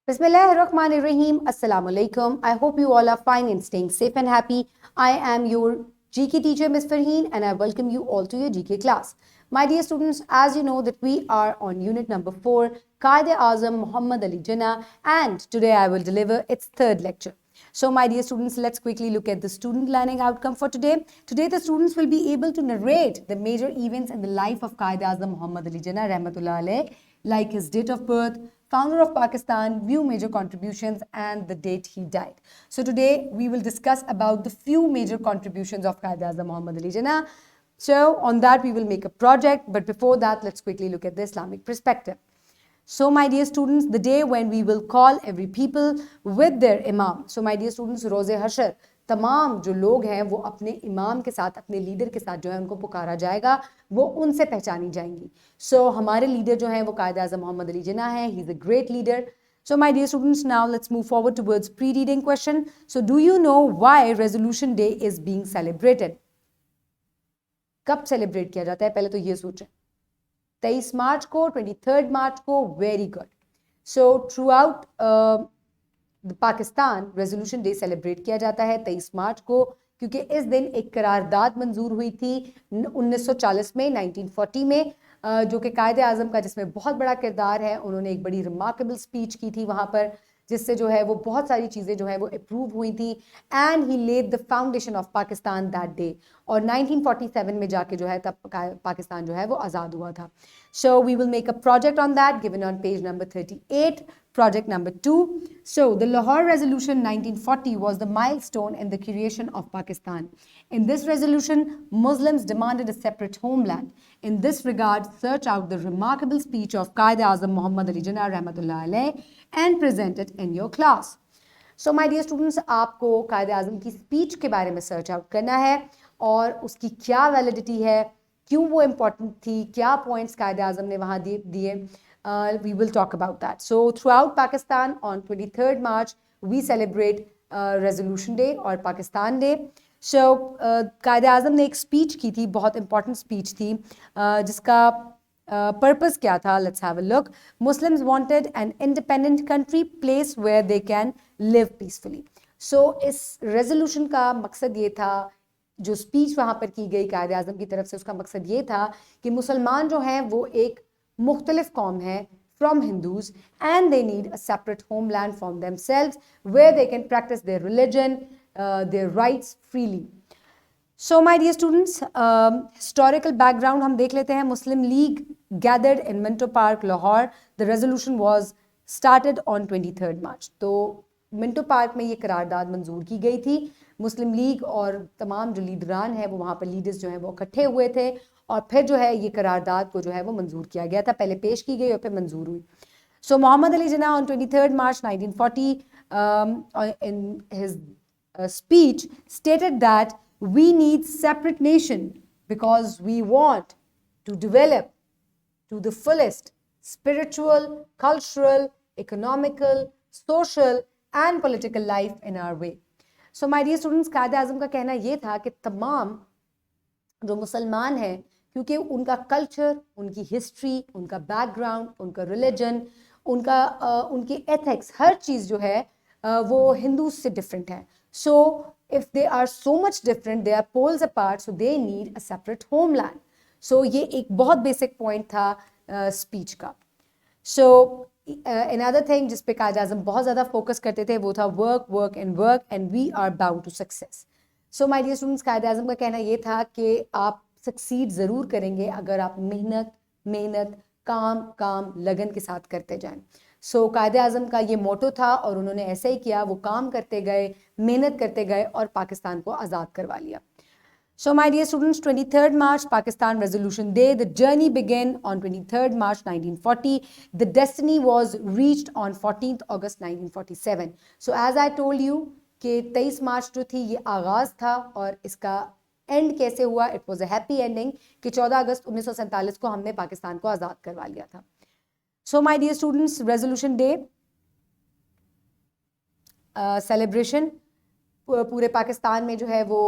Bismillahirrahmanirrahim. Assalamu alaikum. I hope you all are fine and staying safe and happy. I am your GK teacher, Ms. Farheen, and I welcome you all to your GK class. My dear students, as you know that we are on unit number 4, Qaid-e-Azam Muhammad Ali Jinnah, and today I will deliver its third lecture. So my dear students, let's quickly look at the student learning outcome for today. Today the students will be able to narrate the major events in the life of Qaid-e-Azam Muhammad Ali Jinnah Rahmatullah Alayh, like his date of birth, founder of Pakistan, view major contributions, and the date he died. So today we will discuss about the few major contributions of Qaid-e-Azam Muhammad Ali Jinnah. So on that we will make a project, but before that let's quickly look at the Islamic perspective. So my dear students, the day when we will call every people with their imam. So my dear students, रोज़े हशर तमाम जो लोग हैं वो अपने इमाम के साथ, अपने लीडर के साथ जो है उनको पुकारा जाएगा, वो उनसे पहचानी जाएंगी. So हमारे लीडर जो हैं वो कायद-ए-आज़म मोहम्मद अली जिन्ना हैं. He is a great leader. So my dear students, now let's move forward towards pre-reading question. So do you know why Resolution Day is being celebrated? कब सेलिब्रेट किया जाता है, पहले तो ये सोचें. 23 मार्च को, 23 मार्च को. Very good. So through out Pakistan resolution day celebrate किया जाता है 23 मार्च को, क्योंकि इस दिन एक करारदाद मंजूर हुई थी 1940 में, 1940 में, जो कि कायदे आज़म का जिसमें बहुत बड़ा किरदार है. उन्होंने एक बड़ी रिमार्केबल स्पीच की थी वहाँ पर, जिससे जो है वो बहुत सारी चीज़ें जो है वो अप्रूव हुई थी. And he laid the foundation of Pakistan that day. और 1947 में जाके जो है तब पाकिस्तान जो है वो आज़ाद हुआ था. So we will make a project on that given on page number 38. Project number 2. So the Lahore Resolution 1940 was the milestone in the creation of Pakistan. In this resolution, Muslims demanded a separate homeland. In this regard, search out the remarkable speech of Qaid-e-Azam Muhammad Ali Jinnah Rahmatullah Alayh and present it in your class. So my dear students, आपको Qaid-e-Azam की speech के बारे में search out करना है और उसकी क्या validity है, क्यों वो important थी, क्या points Qaid-e-Azam ने वहाँ दिए. We will talk about that. So throughout Pakistan on 23rd March we celebrate Resolution Day और Pakistan Day. So कायद-ए-आज़म ने एक speech की थी, बहुत important speech थी, जिसका purpose क्या था. Let's have a look. Muslims wanted an independent country, place where they can live peacefully. So इस resolution का मकसद ये था, जो speech वहाँ पर की गई कायद-ए-आज़म की तरफ से, उसका मकसद ये था कि मुसलमान जो हैं वो एक मुख्तलिफ कौम है from Hindus, and they need a separate homeland from themselves where they can practice their religion, their rights freely. So my dear students, historical background हम देख लेते हैं. Muslim League gathered in Minto Park, Lahore. The resolution was started on 23rd March. तो Minto park में ये करारदाद मंजूर की गई थी. मुस्लिम लीग और तमाम जो लीडरान हैं वो वहाँ पर लीडर्स जो हैं वो इकट्ठे हुए थे और फिर जो है ये करारदाद को जो है वो मंजूर किया गया था. पहले पेश की गई और फिर मंजूर हुई. सो Mohammad Ali Jinnah on 23rd March 1940 in his speech stated that we need separate nation because we want to develop to the fullest spiritual, cultural, economical, social and political life in our way. So my dear students, Quaid-e-Azam का कहना ये था कि तमाम जो मुसलमान हैं, क्योंकि उनका कल्चर, उनकी हिस्ट्री, उनका बैकग्राउंड, उनका रिलीजन, उनकी एथिक्स, हर चीज़ जो है वो हिंदू से डिफरेंट है. So if they are so much different, they are poles apart, so they need a separate homeland. So ये एक बहुत बेसिक पॉइंट था स्पीच का. सो another thing जिस पे कायद-ए-आज़म बहुत ज़्यादा फोकस करते थे वो था work, work and we are bound to success. So my dear students, Quaid-e-Azam का कहना ये था कि आप सक्सीड ज़रूर करेंगे अगर आप मेहनत काम लगन के साथ करते जाएं. सो कायद-ए-आज़म का ये मोटो था और उन्होंने ऐसे ही किया. वो काम करते गए, मेहनत करते गए और पाकिस्तान को आज़ाद करवा लिया. So my dear students, 23rd March, Pakistan Resolution Day. The journey began on 23rd March 1940. The destiny was reached on 14th August 1947. So as I told you कि 23 मार्च जो थी ये आगाज़ था और इसका एंड कैसे हुआ. It was a happy ending कि 14 अगस्त 1947 को हमने पाकिस्तान को आज़ाद करवा लिया था. So my dear students, resolution day celebration पूरे पाकिस्तान में जो है वो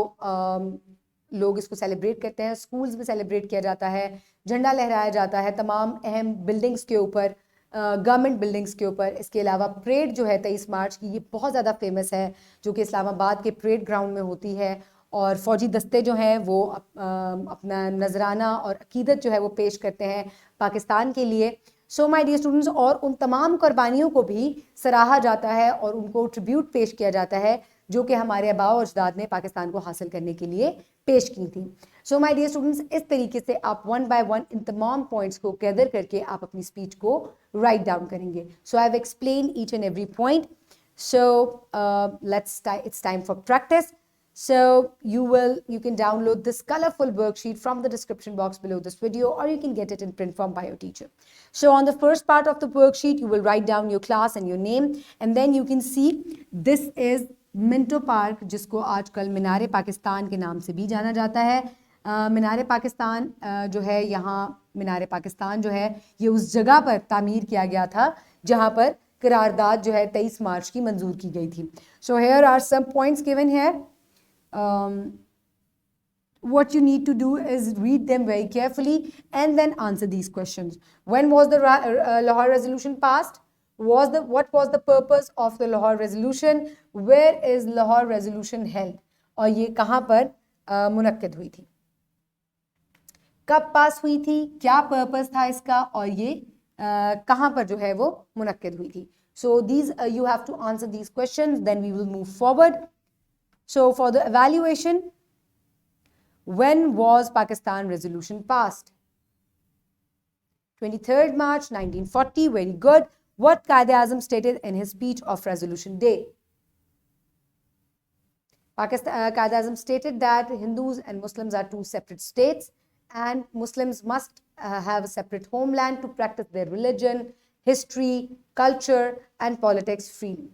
लोग इसको सेलिब्रेट करते हैं. स्कूल्स में सेलिब्रेट किया जाता है, झंडा लहराया जाता है, तमाम अहम बिल्डिंग्स के ऊपर गवर्नमेंट बिल्डिंग्स के ऊपर। इसके अलावा परेड जो है 23 मार्च की, ये बहुत ज़्यादा फेमस है, जो कि इस्लामाबाद के परेड ग्राउंड में होती है। और फौजी दस्ते जो हैं वो अपना नजराना और अकीदत जो है वो पेश करते हैं पाकिस्तान के लिए। सो माय डियर स्टूडेंट्स, और उन तमाम कुर्बानियों को भी सराहा जाता है और उनको ट्रिब्यूट पेश किया जाता है जो कि हमारे आबा और अजदाद ने पाकिस्तान को हासिल करने के लिए पेश की थी। सो माय डियर स्टूडेंट्स, इस तरीके से आप वन बाय वन इन तमाम पॉइंट्स को गैदर करके आप अपनी स्पीच को राइट डाउन करेंगे। So I have explain each and every point. So it's time for practice. So you can download this colorful worksheet from the description box below this video, or you can get it in print form by your teacher. So on the first part of the worksheet, you will write down your class and your name, and then you can see this is Minto Park, जिसको आजकल मीनारे पाकिस्तान के नाम से भी जाना जाता है। मीनारे पाकिस्तान जो है, यहाँ मीनारे पाकिस्तान जो है ये उस जगह पर तामीर किया गया था जहाँ पर करारदाद जो है 23 मार्च की मंजूर की गई थी। So here are some points given here. What you need to do is read them very carefully and then answer these questions. When was the Lahore Resolution passed? What was the purpose of the Lahore Resolution? Where is Lahore Resolution held? और ये कहाँ पर मुनक्किद हुई थी, कब पास हुई थी, क्या पर्पस था इसका, और ये कहाँ पर जो है वो मुनक्किद हुई थी. So these you have to answer these questions, then we will move forward. So for the evaluation, when was Pakistan resolution passed? 23rd March 1940. Very good. What Quaid-e-Azam stated in his speech of resolution day? Quaid-e-Azam stated that Hindus and Muslims are two separate states, and Muslims must have a separate homeland to practice their religion, history, culture, and politics freely.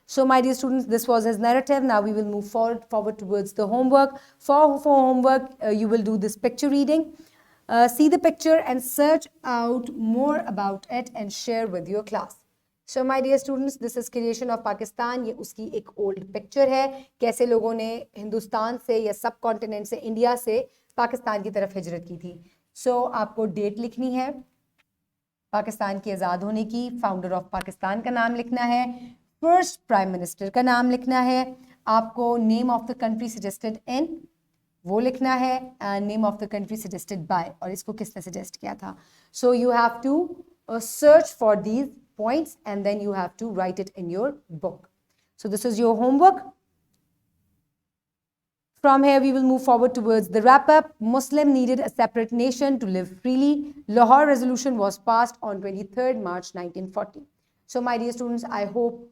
So my dear students, this was his narrative. Now we will move forward towards the homework. For homework, you will do this picture reading. See the picture and search out more about it and share with your class. So my dear students, this is creation of Pakistan. ये उसकी एक old picture है, कैसे लोगों ने हिंदुस्तान से या सब कॉन्टिनेंट से, इंडिया से पाकिस्तान की तरफ हिजरत की थी. So आपको डेट लिखनी है पाकिस्तान के आज़ाद होने की, फाउंडर ऑफ पाकिस्तान का नाम लिखना है, फर्स्ट प्राइम मिनिस्टर का नाम लिखना है, आपको name of the country suggested in वो लिखना है, and name of the country suggested by, और इसको किसने सजेस्ट किया था. So you have to search for these points and then you have to write it in your book. So this is your homework. From here we will move forward towards the wrap up. Muslim needed a separate nation to live freely. Lahore Resolution was passed on 23rd March 1940. So my dear students, I hope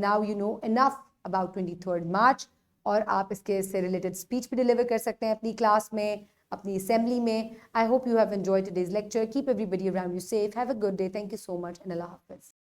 now you know enough about 23rd March, और आप इसके से related speech भी deliver कर सकते हैं अपनी class में, अपनी assembly में. I hope you have enjoyed today's lecture. Keep everybody around you safe. Have a good day. Thank you so much and Allah Hafiz.